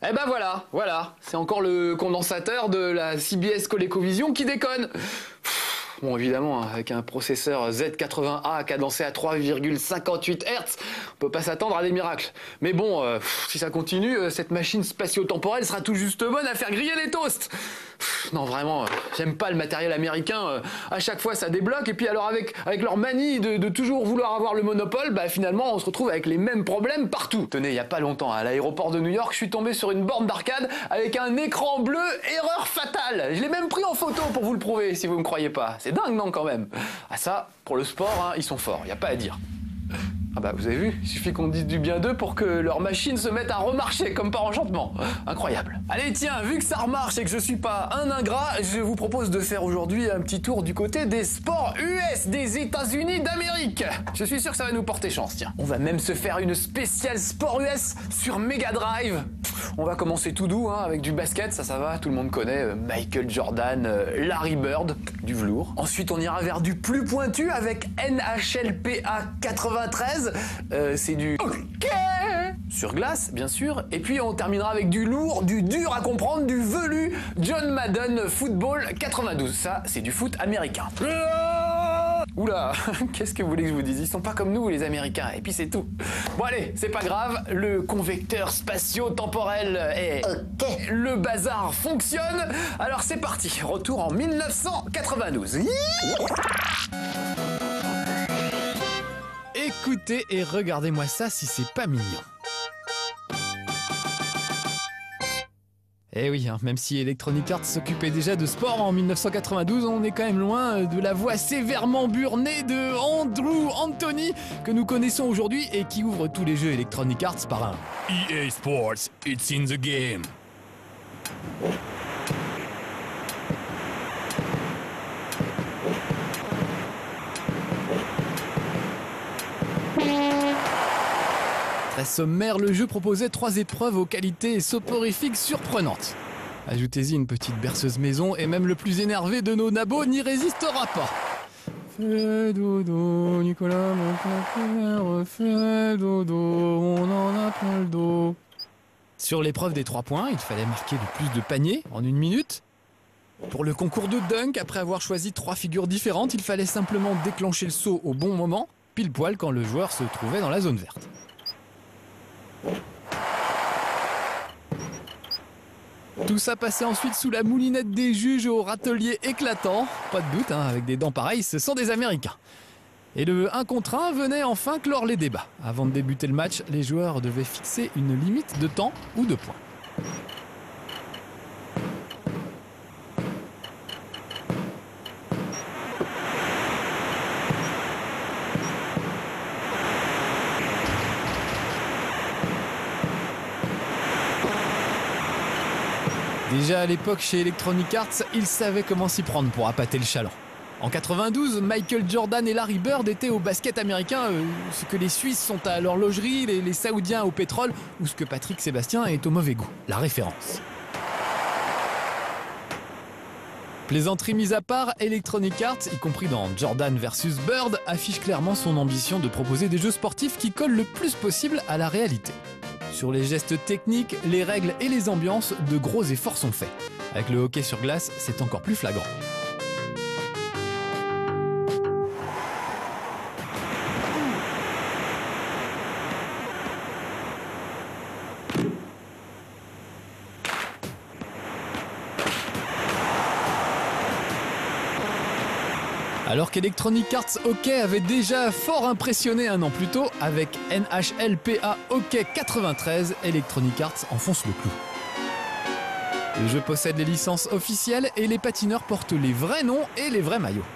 Eh ben voilà, c'est encore le condensateur de la CBS ColecoVision qui déconne. Bon, évidemment, avec un processeur Z80A cadencé à 3,58 Hz, on peut pas s'attendre à des miracles. Mais bon, si ça continue, cette machine spatio-temporelle sera tout juste bonne à faire griller les toasts. Non, vraiment, j'aime pas le matériel américain. À chaque fois, ça débloque. Et puis alors, avec leur manie de toujours vouloir avoir le monopole, bah finalement, on se retrouve avec les mêmes problèmes partout. Tenez, il y a pas longtemps, à l'aéroport de New York, je suis tombé sur une borne d'arcade avec un écran bleu, erreur fatale. Je l'ai même pris en photo pour vous le prouver, si vous me croyez pas. C'est dingue, non, quand même. Ah ça, pour le sport, hein, ils sont forts, y a pas à dire. Ah bah vous avez vu, il suffit qu'on dise du bien d'eux pour que leur machine se mette à remarcher comme par enchantement. Incroyable. Allez tiens, vu que ça remarche et que je suis pas un ingrat, je vous propose de faire aujourd'hui un petit tour du côté des sports US des États-Unis d'Amérique. Je suis sûr que ça va nous porter chance, tiens. On va même se faire une spéciale sport US sur Mega Drive. On va commencer tout doux, hein, avec du basket, ça va, tout le monde connaît, Michael Jordan, Larry Bird, du velours. Ensuite on ira vers du plus pointu avec NHLPA 93. C'est du hockey sur glace, bien sûr. Et puis on terminera avec du lourd, du dur à comprendre, du velu, John Madden Football 92. Ça, c'est du foot américain. Oula, qu'est-ce que vous voulez que je vous dise? Ils sont pas comme nous, les Américains, et puis c'est tout. Bon allez, c'est pas grave, le convecteur spatio-temporel est OK. Le bazar fonctionne, alors c'est parti, retour en 1992. Écoutez et regardez-moi ça si c'est pas mignon. Eh oui, hein, même si Electronic Arts s'occupait déjà de sport en 1992, on est quand même loin de la voix sévèrement burnée de Andrew Anthony que nous connaissons aujourd'hui et qui ouvre tous les jeux Electronic Arts par un EA Sports, it's in the game. Très sommaire, le jeu proposait 3 épreuves aux qualités soporifiques surprenantes. Ajoutez-y une petite berceuse maison et même le plus énervé de nos nabos n'y résistera pas. Fais dodo, Nicolas, mon père, fais dodo, on en a plein le dos. Sur l'épreuve des 3 points, il fallait marquer le plus de paniers en 1 minute. Pour le concours de dunk, après avoir choisi 3 figures différentes, il fallait simplement déclencher le saut au bon moment, pile poil quand le joueur se trouvait dans la zone verte. Tout ça passait ensuite sous la moulinette des juges au râtelier éclatant. Pas de doute, hein, avec des dents pareilles, ce sont des Américains. Et le 1 contre 1 venait enfin clore les débats. Avant de débuter le match, les joueurs devaient fixer une limite de temps ou de points. Déjà à l'époque chez Electronic Arts, ils savaient comment s'y prendre pour appâter le chaland. En 92, Michael Jordan et Larry Bird étaient au basket américain, ce que les Suisses sont à l'horlogerie, les Saoudiens au pétrole, ou ce que Patrick Sébastien est au mauvais goût, la référence. Plaisanterie mise à part, Electronic Arts, y compris dans Jordan vs Bird, affiche clairement son ambition de proposer des jeux sportifs qui collent le plus possible à la réalité. Sur les gestes techniques, les règles et les ambiances, de gros efforts sont faits. Avec le hockey sur glace, c'est encore plus flagrant. Alors qu'Electronic Arts Hockey avait déjà fort impressionné 1 an plus tôt, avec NHLPA Hockey 93, Electronic Arts enfonce le clou. Le jeu possède les licences officielles et les patineurs portent les vrais noms et les vrais maillots.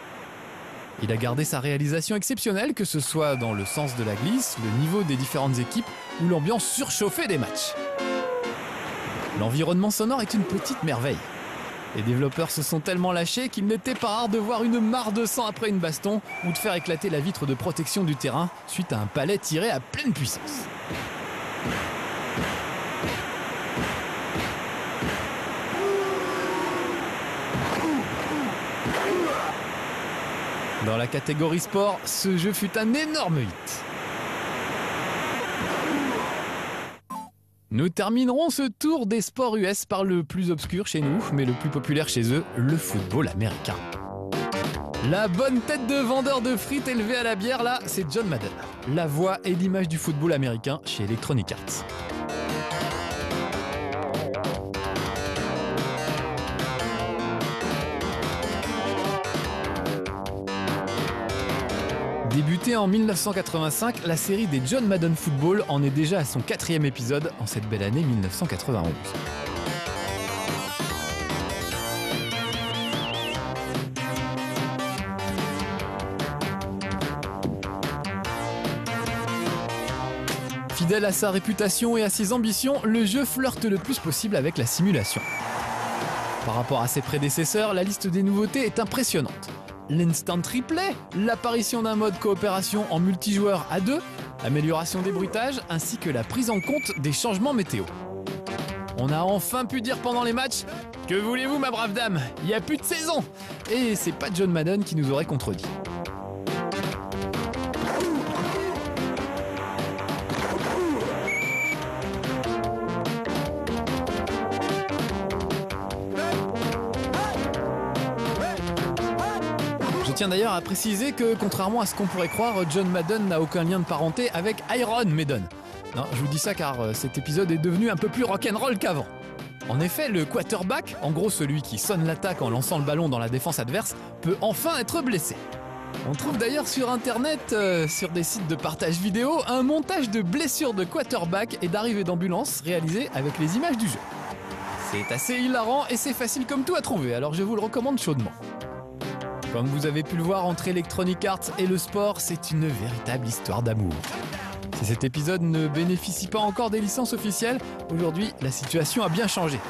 Il a gardé sa réalisation exceptionnelle, que ce soit dans le sens de la glisse, le niveau des différentes équipes ou l'ambiance surchauffée des matchs. L'environnement sonore est une petite merveille. Les développeurs se sont tellement lâchés qu'il n'était pas rare de voir une mare de sang après une baston ou de faire éclater la vitre de protection du terrain suite à un palet tiré à pleine puissance. catégorie sport, ce jeu fut un énorme hit. Nous terminerons ce tour des sports US par le plus obscur chez nous, mais le plus populaire chez eux, le football américain. La bonne tête de vendeur de frites élevée à la bière, là, c'est John Madden. La voix et l'image du football américain chez Electronic Arts. Débutée en 1985, la série des John Madden Football en est déjà à son 4e épisode en cette belle année 1991. Fidèle à sa réputation et à ses ambitions, le jeu flirte le plus possible avec la simulation. Par rapport à ses prédécesseurs, la liste des nouveautés est impressionnante. L'instant replay, l'apparition d'un mode coopération en multijoueur à 2, l'amélioration des bruitages ainsi que la prise en compte des changements météo. On a enfin pu dire pendant les matchs « Que voulez-vous ma brave dame, il n'y a plus de saison !» Et c'est pas John Madden qui nous aurait contredit. Je tiens d'ailleurs à préciser que, contrairement à ce qu'on pourrait croire, John Madden n'a aucun lien de parenté avec Iron Maiden. Non, je vous dis ça car cet épisode est devenu un peu plus rock'n'roll qu'avant. En effet, le quarterback, en gros celui qui sonne l'attaque en lançant le ballon dans la défense adverse, peut enfin être blessé. On trouve d'ailleurs sur internet, sur des sites de partage vidéo, un montage de blessures de quarterback et d'arrivée d'ambulance réalisé avec les images du jeu. C'est assez hilarant et c'est facile comme tout à trouver, alors je vous le recommande chaudement. Comme vous avez pu le voir entre Electronic Arts et le sport, c'est une véritable histoire d'amour. Si cet épisode ne bénéficie pas encore des licences officielles, aujourd'hui la situation a bien changé.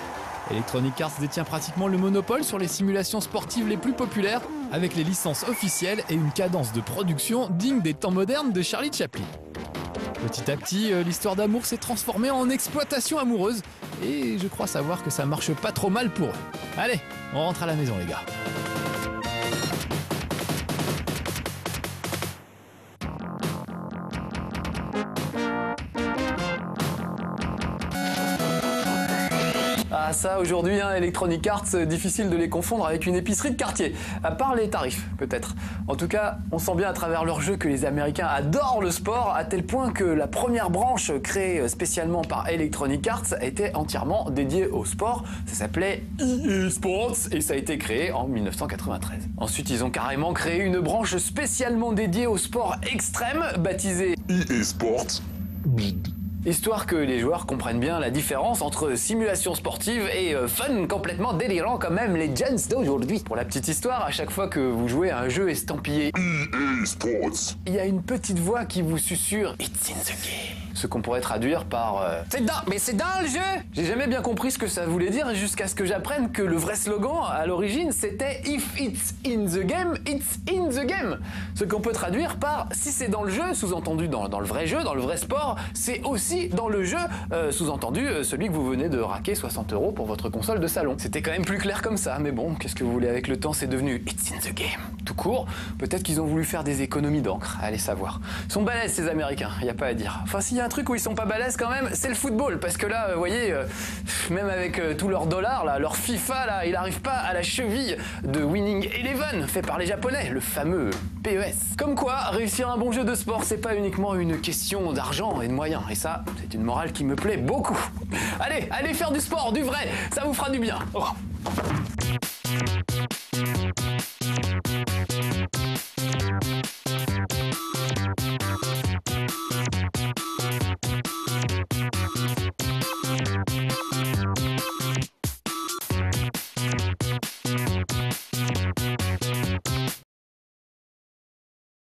Electronic Arts détient pratiquement le monopole sur les simulations sportives les plus populaires, avec les licences officielles et une cadence de production digne des temps modernes de Charlie Chaplin. Petit à petit, l'histoire d'amour s'est transformée en exploitation amoureuse, et je crois savoir que ça marche pas trop mal pour eux. Allez, on rentre à la maison les gars. Ah ça, aujourd'hui, Electronic Arts, difficile de les confondre avec une épicerie de quartier. À part les tarifs, peut-être. En tout cas, on sent bien à travers leur jeu que les Américains adorent le sport, à tel point que la première branche créée spécialement par Electronic Arts était entièrement dédiée au sport. Ça s'appelait EA Sports et ça a été créé en 1993. Ensuite, ils ont carrément créé une branche spécialement dédiée au sport extrême, baptisée EA Sports. Histoire que les joueurs comprennent bien la différence entre simulation sportive et fun complètement délirant comme même les gens d'aujourd'hui. Pour la petite histoire, à chaque fois que vous jouez à un jeu estampillé EA Sports, il y a une petite voix qui vous susurre It's in the game. Ce qu'on pourrait traduire par mais c'est dans le jeu. J'ai jamais bien compris ce que ça voulait dire jusqu'à ce que j'apprenne que le vrai slogan à l'origine c'était If it's in the game, it's in the game. Ce qu'on peut traduire par si c'est dans le jeu, sous-entendu dans le vrai jeu, dans le vrai sport, c'est aussi dans le jeu, sous-entendu celui que vous venez de raquer 60 € pour votre console de salon. C'était quand même plus clair comme ça, mais bon, qu'est-ce que vous voulez, avec le temps c'est devenu It's in the game. Tout court, peut-être qu'ils ont voulu faire des économies d'encre, allez savoir. Ils sont balèzes ces Américains, y a pas à dire. Enfin s'il y a un truc où ils sont pas balèzes quand même, c'est le football, parce que là, vous voyez, même avec tous leurs dollars, là, leur FIFA, là, il arrive pas à la cheville de Winning Eleven, fait par les Japonais, le fameux PES. Comme quoi, réussir un bon jeu de sport, c'est pas uniquement une question d'argent et de moyens, et ça, c'est une morale qui me plaît beaucoup. Allez, allez faire du sport, du vrai, ça vous fera du bien. Oh.